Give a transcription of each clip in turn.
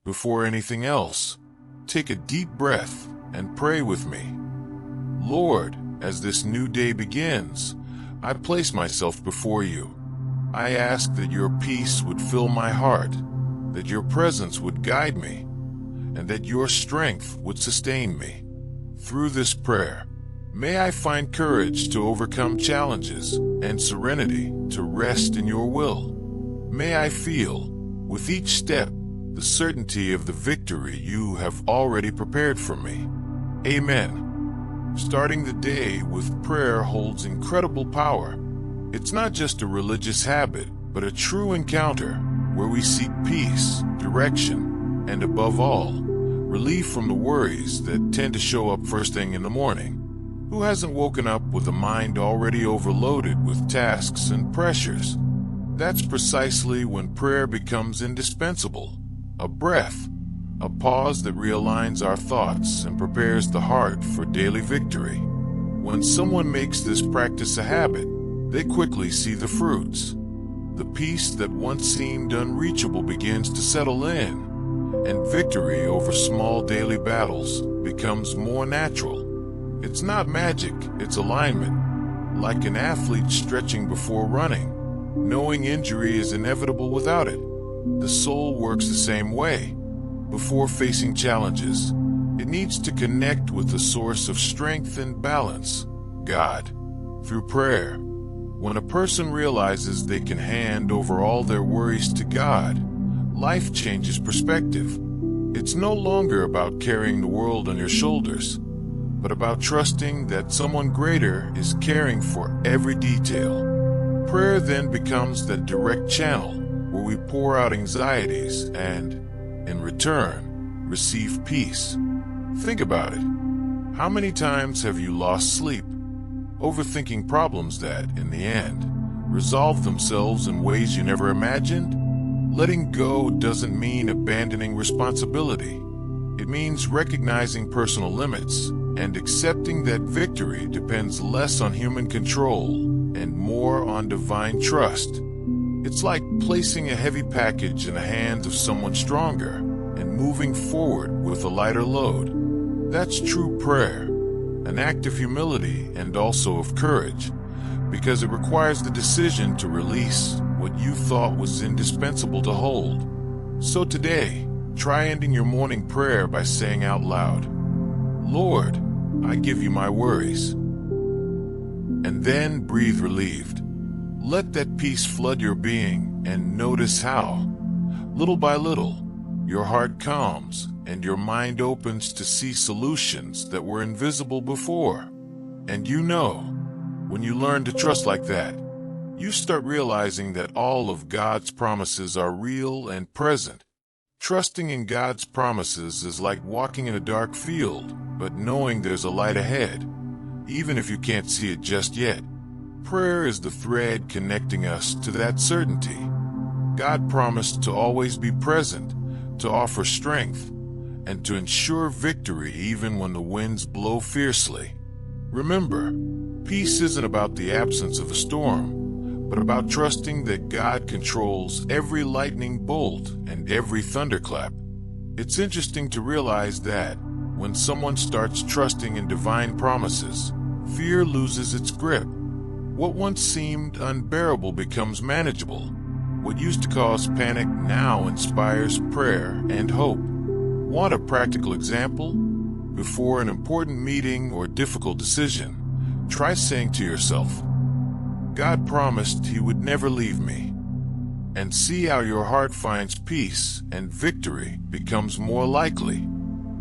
Before anything else, take a deep breath and pray with me. Lord, as this new day begins, I place myself before you. I ask that your peace would fill my heart, that your presence would guide me, and that your strength would sustain me. Through this prayer, may I find courage to overcome challenges and serenity to rest in your will. May I feel, with each step, the certainty of the victory you have already prepared for me. Amen. Starting the day with prayer holds incredible power. It's not just a religious habit, but a true encounter where we seek peace, direction, and above all, relief from the worries that tend to show up first thing in the morning. Who hasn't woken up with a mind already overloaded with tasks and pressures? That's precisely when prayer becomes indispensable. A breath, a pause that realigns our thoughts and prepares the heart for daily victory. When someone makes this practice a habit, they quickly see the fruits. The peace that once seemed unreachable begins to settle in, and victory over small daily battles becomes more natural. It's not magic, it's alignment. Like an athlete stretching before running, knowing injury is inevitable without it. The soul works the same way. Before facing challenges, it needs to connect with the source of strength and balance, God. Through prayer, when a person realizes they can hand over all their worries to God, life changes perspective. It's no longer about carrying the world on your shoulders, but about trusting that someone greater is caring for every detail. Prayer then becomes that direct channel where we pour out anxieties and, in return, receive peace. Think about it. How many times have you lost sleep, overthinking problems that, in the end, resolve themselves in ways you never imagined? Letting go doesn't mean abandoning responsibility. It means recognizing personal limits and accepting that victory depends less on human control and more on divine trust. It's like placing a heavy package in the hands of someone stronger and moving forward with a lighter load. That's true prayer, an act of humility and also of courage, because it requires the decision to release what you thought was indispensable to hold. So today, try ending your morning prayer by saying out loud, Lord, I give you my worries. And then breathe relieved. Let that peace flood your being and notice how, little by little, your heart calms and your mind opens to see solutions that were invisible before. And you know, when you learn to trust like that, you start realizing that all of God's promises are real and present. Trusting in God's promises is like walking in a dark field, but knowing there's a light ahead, even if you can't see it just yet. Prayer is the thread connecting us to that certainty. God promised to always be present, to offer strength, and to ensure victory even when the winds blow fiercely. Remember, peace isn't about the absence of a storm, but about trusting that God controls every lightning bolt and every thunderclap. It's interesting to realize that when someone starts trusting in divine promises, fear loses its grip. What once seemed unbearable becomes manageable. What used to cause panic now inspires prayer and hope. Want a practical example? Before an important meeting or difficult decision, try saying to yourself, God promised He would never leave me. And see how your heart finds peace and victory becomes more likely.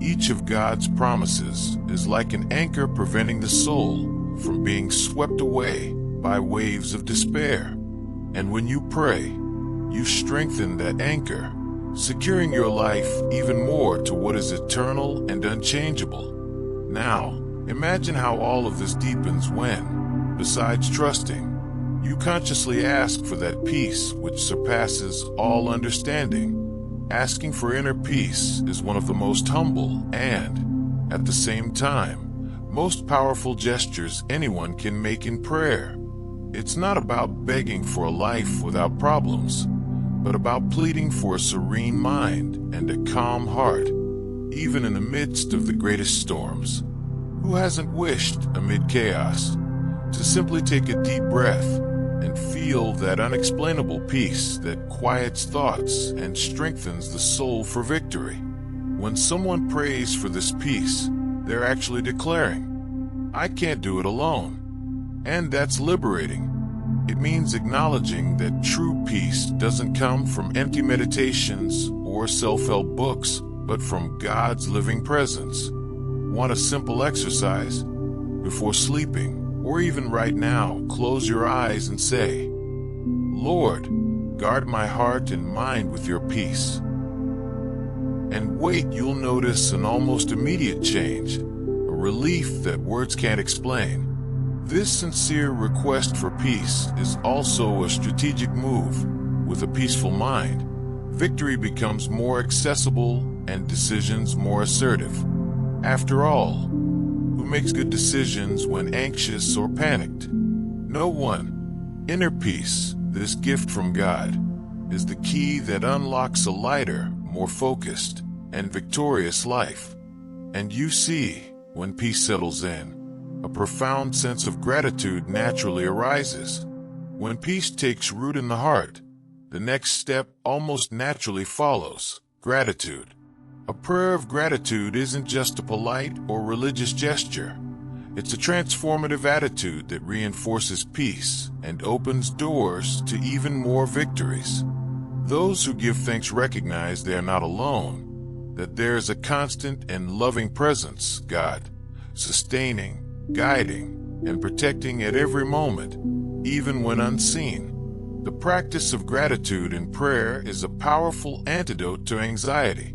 Each of God's promises is like an anchor preventing the soul from being swept away by waves of despair. And when you pray, you strengthen that anchor, securing your life even more to what is eternal and unchangeable. Now, imagine how all of this deepens when, besides trusting, you consciously ask for that peace which surpasses all understanding. Asking for inner peace is one of the most humble and, at the same time, most powerful gestures anyone can make in prayer. It's not about begging for a life without problems, but about pleading for a serene mind and a calm heart, even in the midst of the greatest storms. Who hasn't wished, amid chaos, to simply take a deep breath and feel that unexplainable peace that quiets thoughts and strengthens the soul for victory? When someone prays for this peace, they're actually declaring, "I can't do it alone." And that's liberating. It means acknowledging that true peace doesn't come from empty meditations or self-help books, but from God's living presence. Want a simple exercise? Before sleeping, or even right now, close your eyes and say, "Lord, guard my heart and mind with your peace." And wait, you'll notice an almost immediate change, a relief that words can't explain. This sincere request for peace is also a strategic move. With a peaceful mind, victory becomes more accessible and decisions more assertive. After all, who makes good decisions when anxious or panicked? No one. Inner peace, this gift from God, is the key that unlocks a lighter, more focused, and victorious life. And you see, when peace settles in, a profound sense of gratitude naturally arises. When peace takes root in the heart, the next step almost naturally follows: gratitude. A prayer of gratitude isn't just a polite or religious gesture. It's a transformative attitude that reinforces peace and opens doors to even more victories. Those who give thanks recognize they are not alone, that there is a constant and loving presence, God, sustaining, guiding, and protecting at every moment, even when unseen. The practice of gratitude in prayer is a powerful antidote to anxiety.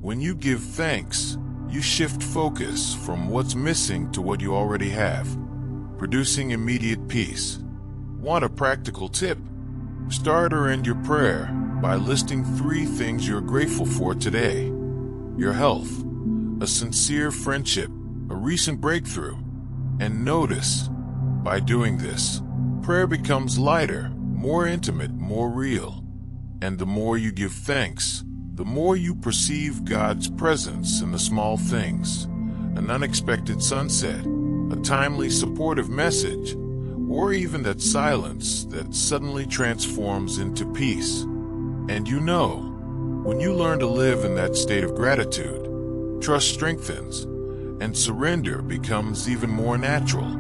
When you give thanks, you shift focus from what's missing to what you already have, producing immediate peace. Want a practical tip? Start or end your prayer by listing 3 things you're grateful for today: your health, a sincere friendship, a recent breakthrough. And notice, by doing this, prayer becomes lighter, more intimate, more real. And the more you give thanks, the more you perceive God's presence in the small things: an unexpected sunset, a timely supportive message, or even that silence that suddenly transforms into peace. And you know, when you learn to live in that state of gratitude, trust strengthens, and surrender becomes even more natural.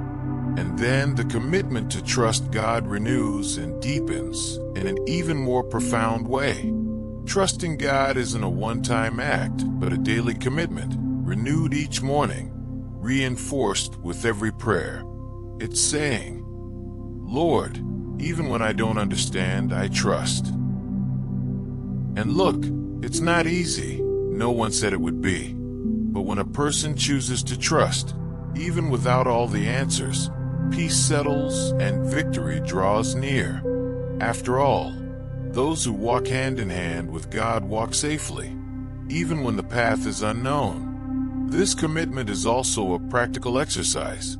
And then the commitment to trust God renews and deepens in an even more profound way. Trusting God isn't a one-time act, but a daily commitment, renewed each morning, reinforced with every prayer. It's saying, "Lord, even when I don't understand, I trust." And look, it's not easy. No one said it would be. But when a person chooses to trust, even without all the answers, peace settles and victory draws near. After all, those who walk hand in hand with God walk safely, even when the path is unknown. This commitment is also a practical exercise.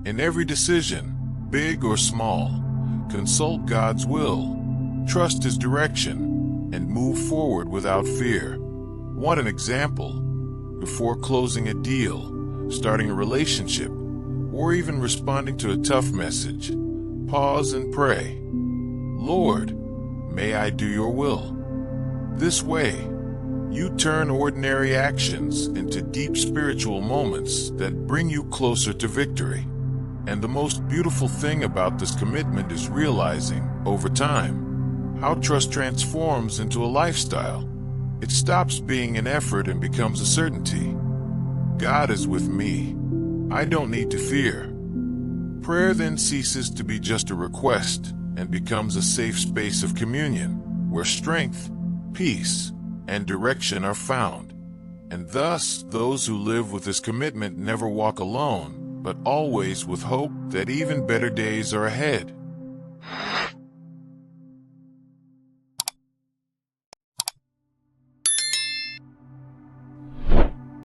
In every decision, big or small, consult God's will, trust His direction, and move forward without fear. Want an example? Before closing a deal, starting a relationship, or even responding to a tough message, pause and pray, "Lord, may I do your will." This way, you turn ordinary actions into deep spiritual moments that bring you closer to victory. And the most beautiful thing about this commitment is realizing, over time, how trust transforms into a lifestyle. It stops being an effort and becomes a certainty. God is with me. I don't need to fear. Prayer then ceases to be just a request and becomes a safe space of communion, where strength, peace, and direction are found. And thus, those who live with this commitment never walk alone, but always with hope that even better days are ahead.